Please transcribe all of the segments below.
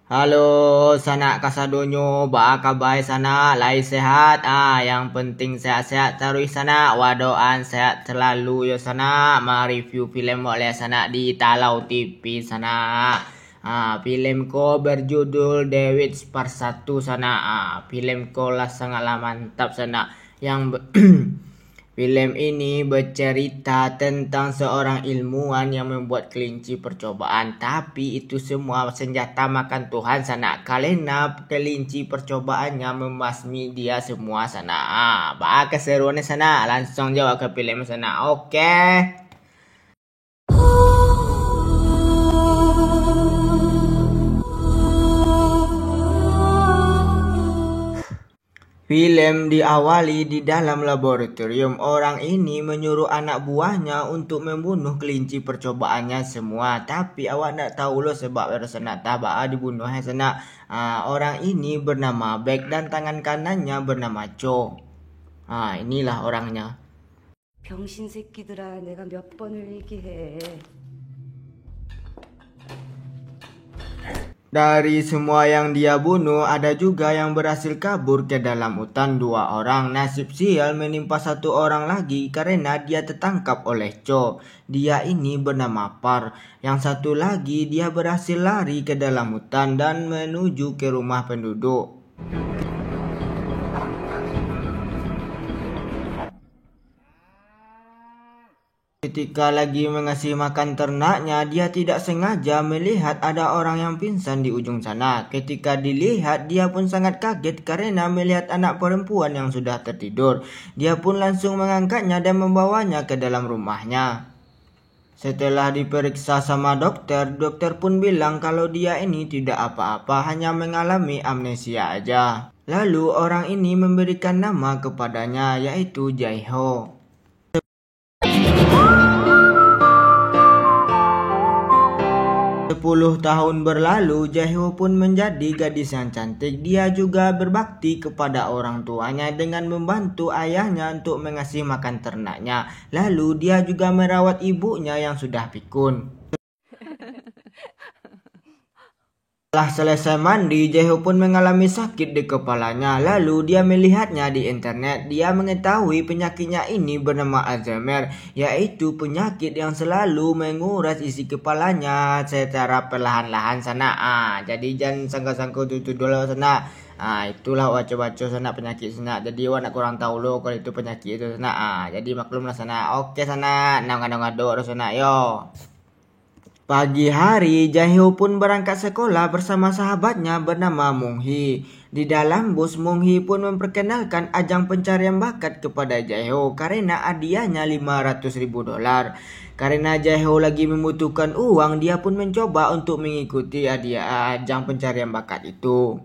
Halo, sanak kasadonyo, ba kabar sana, lai sehat. Yang penting sehat-sehat terus sana. Wadoan sehat selalu yo sana. Ma review film oleh sana di Talau TV sana. Film ko berjudul David Part 1 sana. Film ko lah sangatlah mantap sana. Yang Film ini bercerita tentang seorang ilmuwan yang membuat kelinci percobaan. Tapi itu semua senjata makan Tuhan sana. Karena kelinci percobaannya membasmi dia semua sana. Bah keseruannya sana. Langsung jawab ke film sana. Oke. Film diawali di dalam laboratorium. Orang ini menyuruh anak buahnya untuk membunuh kelinci percobaannya semua. Tapi awak nak tahu loh sebab sana tabaa dibunuh sana. Orang ini bernama Beck dan tangan kanannya bernama Cho. Inilah orangnya. 병신 새끼들아, 내가 몇 번을 얘기해. Dari semua yang dia bunuh, ada juga yang berhasil kabur ke dalam hutan 2 orang. Nasib sial menimpa 1 orang lagi karena dia tertangkap oleh Cho. Dia ini bernama Par. Yang satu lagi dia berhasil lari ke dalam hutan dan menuju ke rumah penduduk. Ketika lagi mengasih makan ternaknya, dia tidak sengaja melihat ada orang yang pingsan di ujung sana. Ketika dilihat, dia pun sangat kaget karena melihat anak perempuan yang sudah tertidur. Dia pun langsung mengangkatnya dan membawanya ke dalam rumahnya. Setelah diperiksa sama dokter, dokter pun bilang kalau dia ini tidak apa-apa, hanya mengalami amnesia aja. Lalu orang ini memberikan nama kepadanya, yaitu Jae-ho. 10 tahun berlalu, Jae-ho pun menjadi gadis yang cantik. Dia juga berbakti kepada orang tuanya dengan membantu ayahnya untuk mengasih makan ternaknya. Lalu dia juga merawat ibunya yang sudah pikun. Setelah selesai mandi, Jae-ho pun mengalami sakit di kepalanya. Lalu dia melihatnya di internet. Dia mengetahui penyakitnya ini bernama Alzheimer, yaitu penyakit yang selalu menguras isi kepalanya secara perlahan-lahan sana. Jadi jangan sangka-sangka itu dulu sana. Itulah baca-baca sana penyakit sana. Jadi awak nak kurang tahu lo kalau itu penyakit itu sana. Jadi maklumlah sana. Oke sana, ngadok sana yo. Pagi hari, Jae-ho pun berangkat sekolah bersama sahabatnya bernama Mung-hee. Di dalam bus, Mung-hee pun memperkenalkan ajang pencarian bakat kepada Jae-ho karena hadiahnya $500.000. Karena Jae-ho lagi membutuhkan uang, dia pun mencoba untuk mengikuti hadiah ajang pencarian bakat itu.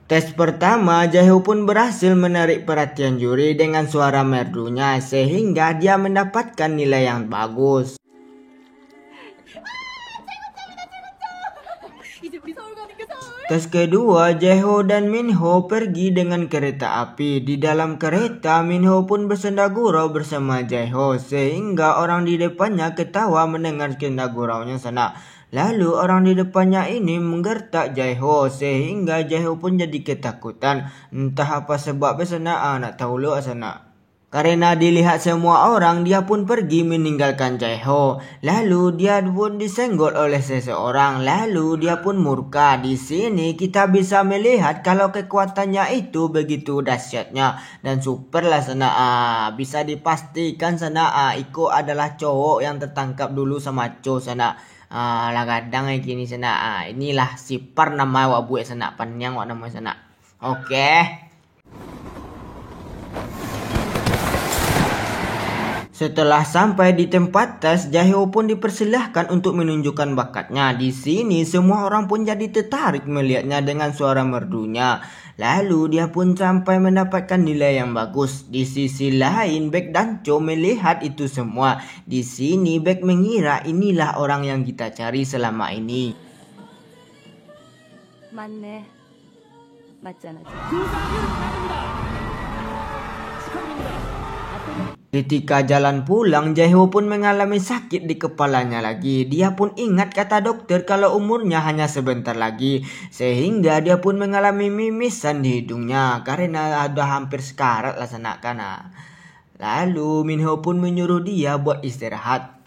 Tes pertama, Jae-ho pun berhasil menarik perhatian juri dengan suara merdunya sehingga dia mendapatkan nilai yang bagus. Tes kedua, Jae-ho dan Min-ho pergi dengan kereta api. Di dalam kereta, Min-ho pun bersenda gurau bersama Jae-ho sehingga orang di depannya ketawa mendengar senda guraunya sana. Lalu orang di depannya ini menggertak Jae-ho sehingga Jae-ho pun jadi ketakutan. Entah apa sebabnya sana, nak tahu lo sana. Karena dilihat semua orang, dia pun pergi meninggalkan Jae-ho. Lalu dia pun disenggol oleh seseorang. Lalu dia pun murka. Di sini kita bisa melihat kalau kekuatannya itu begitu dahsyatnya dan super lah sana. Bisa dipastikan sana Iko adalah cowok yang tertangkap dulu sama Cho sana. Lah kadang kayak gini sana. Inilah si Par nama wak buat sana. Panjang wak nama sana. Oke. Setelah sampai di tempat tes, Jae-ho pun dipersilahkan untuk menunjukkan bakatnya. Di sini semua orang pun jadi tertarik melihatnya dengan suara merdunya. Lalu dia pun sampai mendapatkan nilai yang bagus. Di sisi lain, Beck dan Cho melihat itu semua. Di sini Beck mengira inilah orang yang kita cari selama ini. 맞네. 맞잖아. Ketika jalan pulang, Jae-ho pun mengalami sakit di kepalanya lagi. Dia pun ingat kata dokter kalau umurnya hanya sebentar lagi. Sehingga dia pun mengalami mimisan di hidungnya karena ada hampir sekarat lah sana. Lalu Minho pun menyuruh dia buat istirahat.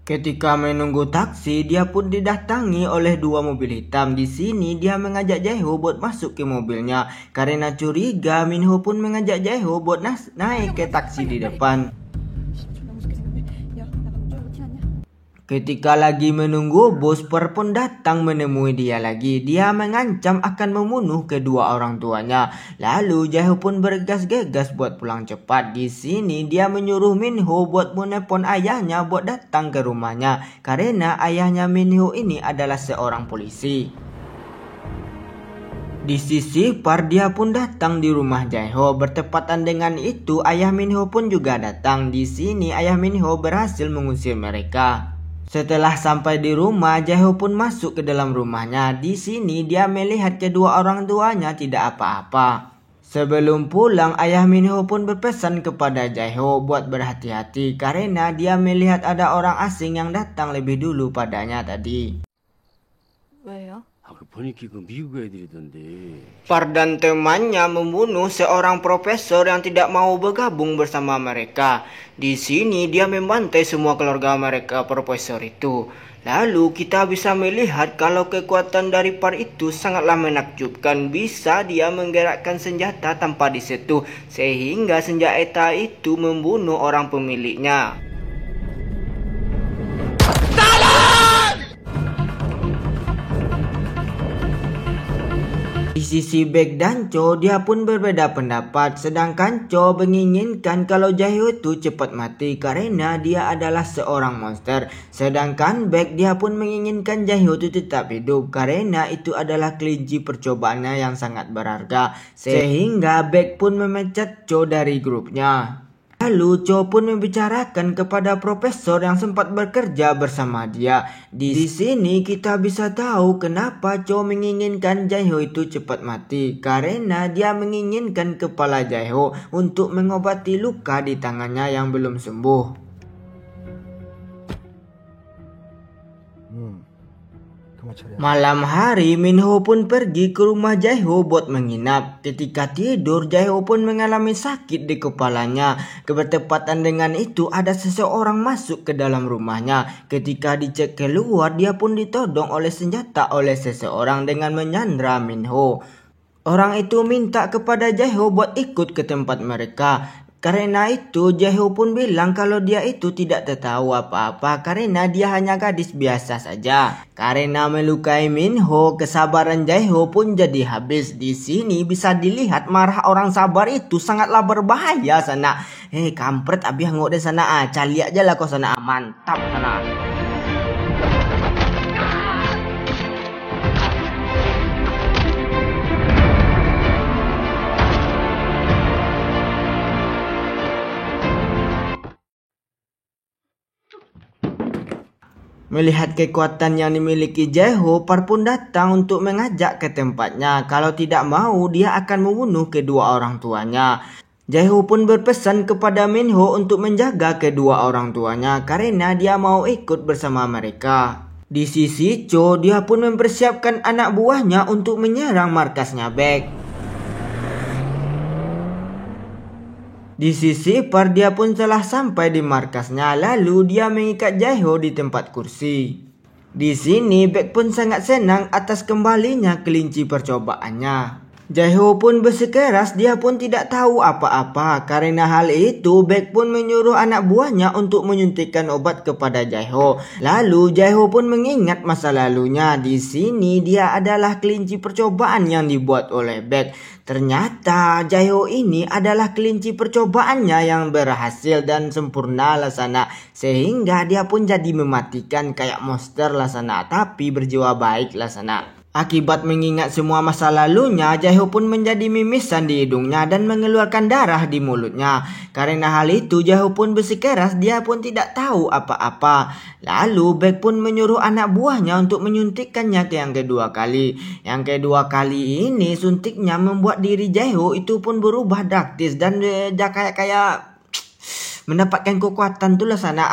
Ketika menunggu taksi, dia pun didatangi oleh dua mobil hitam. Di sini dia mengajak Jae-ho buat masuk ke mobilnya. Karena curiga, Minho pun mengajak Jae-ho buat naik ke taksi di depan. Ketika lagi menunggu, bos Per pun datang menemui dia lagi. Dia mengancam akan membunuh kedua orang tuanya. Lalu Jae-ho pun bergegas-gegas buat pulang cepat. Di sini dia menyuruh Minho buat menelpon ayahnya buat datang ke rumahnya. Karena ayahnya Minho ini adalah seorang polisi. Di sisi Par, dia pun datang di rumah Jae-ho. Bertepatan dengan itu, ayah Minho pun juga datang. Di sini ayah Minho berhasil mengusir mereka. Setelah sampai di rumah, Jae-ho pun masuk ke dalam rumahnya. Di sini dia melihat kedua orang tuanya tidak apa-apa. Sebelum pulang, ayah Minho pun berpesan kepada Jae-ho buat berhati-hati karena dia melihat ada orang asing yang datang lebih dulu padanya tadi. 왜요? 보니까 그 미국 애들이던데. Par dan temannya membunuh seorang profesor yang tidak mau bergabung bersama mereka. Di sini dia membantai semua keluarga mereka profesor itu. Lalu kita bisa melihat kalau kekuatan dari Par itu sangatlah menakjubkan. Bisa dia menggerakkan senjata tanpa disentuh sehingga senjata itu membunuh orang pemiliknya. Di sisi Baek dan Cho, dia pun berbeda pendapat. Sedangkan Cho menginginkan kalau Jae-ho itu cepat mati karena dia adalah seorang monster. Sedangkan Baek dia pun menginginkan Jae-ho itu tetap hidup karena itu adalah kelinci percobaannya yang sangat berharga. Sehingga Baek pun memecat Cho dari grupnya. Lalu Cho pun membicarakan kepada profesor yang sempat bekerja bersama dia. Di sini kita bisa tahu kenapa Cho menginginkan Jae-ho itu cepat mati. Karena dia menginginkan kepala Jae-ho untuk mengobati luka di tangannya yang belum sembuh. Malam hari, Minho pun pergi ke rumah Jae-ho buat menginap. Ketika tidur, Jae-ho pun mengalami sakit di kepalanya. Bertepatan dengan itu, ada seseorang masuk ke dalam rumahnya. Ketika dicek keluar, dia pun ditodong oleh senjata oleh seseorang dengan menyandra Minho. Orang itu minta kepada Jae-ho buat ikut ke tempat mereka. Karena itu Jae-ho pun bilang kalau dia itu tidak tahu apa-apa karena dia hanya gadis biasa saja. Karena melukai Minho, kesabaran Jae-ho pun jadi habis. Di sini bisa dilihat marah orang sabar itu sangatlah berbahaya sana. Kampret abis ngok di sana cali aja lah kau sana mantap sana. Melihat kekuatan yang dimiliki Jae-ho, Par pun datang untuk mengajak ke tempatnya. Kalau tidak mau, dia akan membunuh kedua orang tuanya. Jae-ho pun berpesan kepada Minho untuk menjaga kedua orang tuanya karena dia mau ikut bersama mereka. Di sisi Cho, dia pun mempersiapkan anak buahnya untuk menyerang markasnya Baek. Di sisi Par, dia pun telah sampai di markasnya. Lalu dia mengikat Jae-ho di tempat kursi. Di sini Baek pun sangat senang atas kembalinya kelinci percobaannya. Jae-ho pun bersikeras dia pun tidak tahu apa-apa. Karena hal itu Baek pun menyuruh anak buahnya untuk menyuntikkan obat kepada Jae-ho. Lalu Jae-ho pun mengingat masa lalunya. Di sini dia adalah kelinci percobaan yang dibuat oleh Baek. Ternyata Jae-ho ini adalah kelinci percobaannya yang berhasil dan sempurna lah sana. Sehingga dia pun jadi mematikan kayak monster lah sana. Tapi berjiwa baik lah sana. Akibat mengingat semua masa lalunya, Jae-ho pun menjadi mimisan di hidungnya dan mengeluarkan darah di mulutnya. Karena hal itu, Jae-ho pun bersikeras dia pun tidak tahu apa-apa. Lalu Baek pun menyuruh anak buahnya untuk menyuntikkannya ke yang kedua kali. Yang kedua kali ini suntiknya membuat diri Jae-ho itu pun berubah drastis dan dia kayak mendapatkan kekuatan tuh lah sana.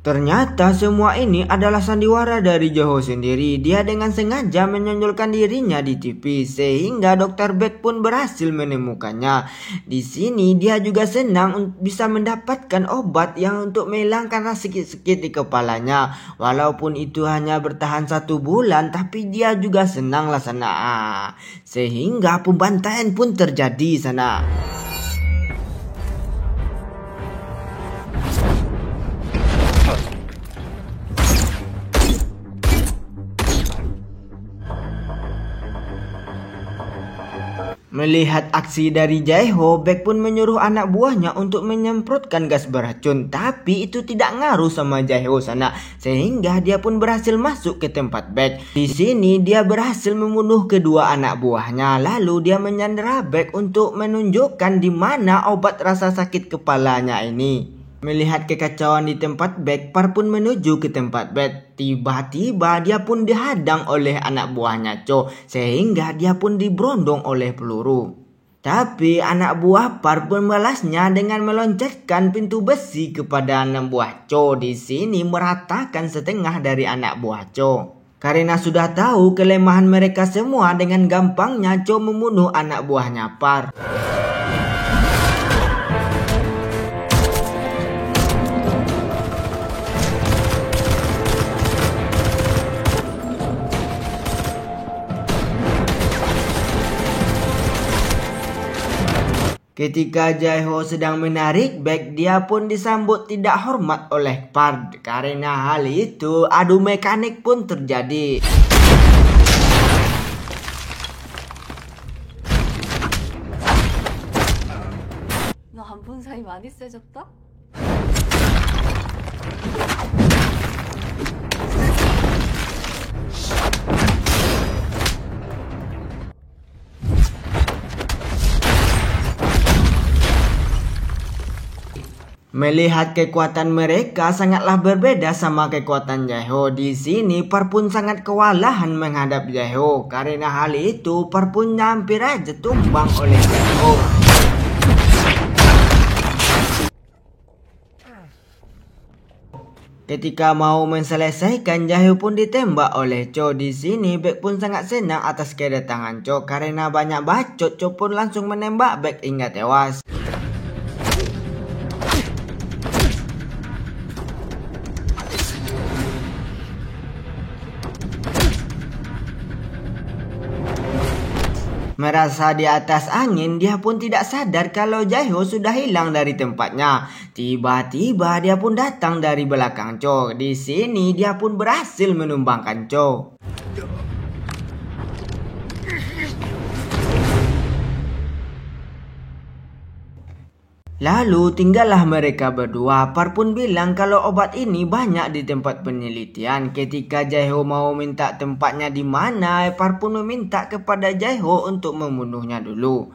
Ternyata semua ini adalah sandiwara dari Jaeho sendiri. Dia dengan sengaja menonjolkan dirinya di TV sehingga Dr. Beck pun berhasil menemukannya. Di sini dia juga senang bisa mendapatkan obat yang untuk menghilangkan rasa sakit-sakit di kepalanya. Walaupun itu hanya bertahan 1 bulan, tapi dia juga senang lah sana. Sehingga pembantaian pun terjadi sana. Melihat aksi dari Jaeho, Beck pun menyuruh anak buahnya untuk menyemprotkan gas beracun. Tapi itu tidak ngaruh sama Jaeho sana, sehingga dia pun berhasil masuk ke tempat Beck. Di sini dia berhasil membunuh kedua anak buahnya. Lalu dia menyandera Beck untuk menunjukkan di mana obat rasa sakit kepalanya ini. Melihat kekacauan di tempat Beck, Park pun menuju ke tempat Beck. Tiba-tiba dia pun dihadang oleh anak buahnya Cho, sehingga dia pun diberondong oleh peluru. Tapi anak buah Park pun membalasnya dengan meloncatkan pintu besi kepada anak buah Cho. Di sini meratakan setengah dari anak buah Cho. Karena sudah tahu kelemahan mereka semua, dengan gampangnya Cho membunuh anak buahnya Park. Ketika Jaeho sedang menarik Beck, dia pun disambut tidak hormat oleh Park. Karena hal itu, adu mekanik pun terjadi. 너 안 본 사이 많이 세졌다? Melihat kekuatan mereka sangatlah berbeda sama kekuatan Jaeho. Di sini Park pun sangat kewalahan menghadap Jaeho. Karena hal itu Park pun hampir aja tumbang oleh Jaeho. Ketika mau menyelesaikan, Jaeho pun ditembak oleh Cho. Di sini Beck pun sangat senang atas kedatangan Cho. Karena banyak bacot, Cho pun langsung menembak Beck hingga tewas. Merasa di atas angin, dia pun tidak sadar kalau Jaeho sudah hilang dari tempatnya. Tiba-tiba dia pun datang dari belakang Cho. Di sini dia pun berhasil menumbangkan Cho. Lalu tinggallah mereka berdua. Park pun bilang kalau obat ini banyak di tempat penelitian. Ketika Jaeho mau minta tempatnya di mana, Park pun meminta kepada Jaeho untuk membunuhnya dulu.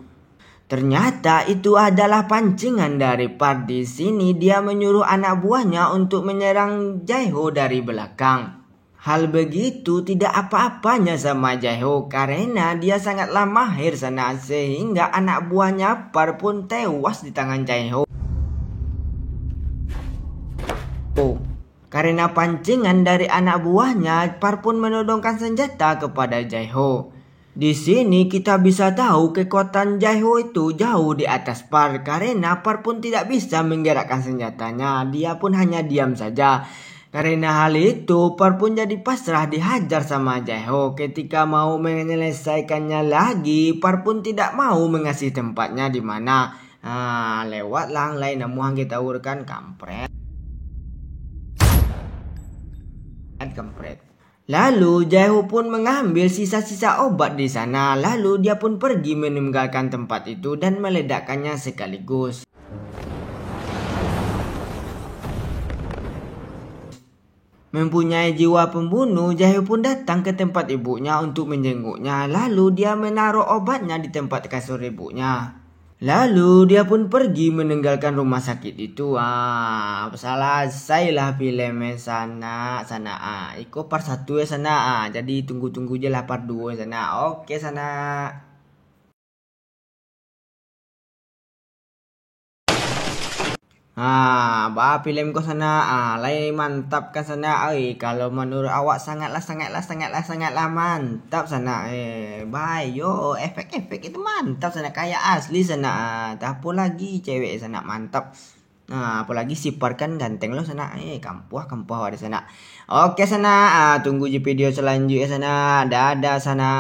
Ternyata itu adalah pancingan dari Park. Di sini dia menyuruh anak buahnya untuk menyerang Jaeho dari belakang. Hal begitu tidak apa-apanya sama Jaeho karena dia sangatlah mahir sana, sehingga anak buahnya Park pun tewas di tangan Jaeho. Karena pancingan dari anak buahnya, Park pun menodongkan senjata kepada Jaeho. Di sini kita bisa tahu kekuatan Jaeho itu jauh di atas Park karena Park pun tidak bisa menggerakkan senjatanya. Dia pun hanya diam saja. Karena hal itu, Park pun jadi pasrah dihajar sama Jaeho. Ketika mau menyelesaikannya lagi, Park pun tidak mau mengasih tempatnya di mana. Lewat lang lain namuang kita urkan kampret. Lalu Jaeho pun mengambil sisa-sisa obat di sana. Lalu dia pun pergi meninggalkan tempat itu dan meledakkannya sekaligus. Mempunyai jiwa pembunuh, Jaeho pun datang ke tempat ibunya untuk menjenguknya. Lalu dia menaruh obatnya di tempat kasur ibunya. Lalu dia pun pergi meninggalkan rumah sakit itu. Selesai lah filmnya sana. Iko part 1 ya sana. Jadi tunggu-tunggu aja lah part 2 sana. Oke sana. Bah film ko sana, lain mantap kan sana. Kalau menurut awak sangatlah mantap sana. Bye yo, efek-efek itu mantap sana, kayak asli sana. Tak apa lagi cewek sana mantap. Apalagi si Par kan ganteng lo sana. Kampuh ada sana. Oke sana, tunggu di video selanjutnya sana. Dadah sana.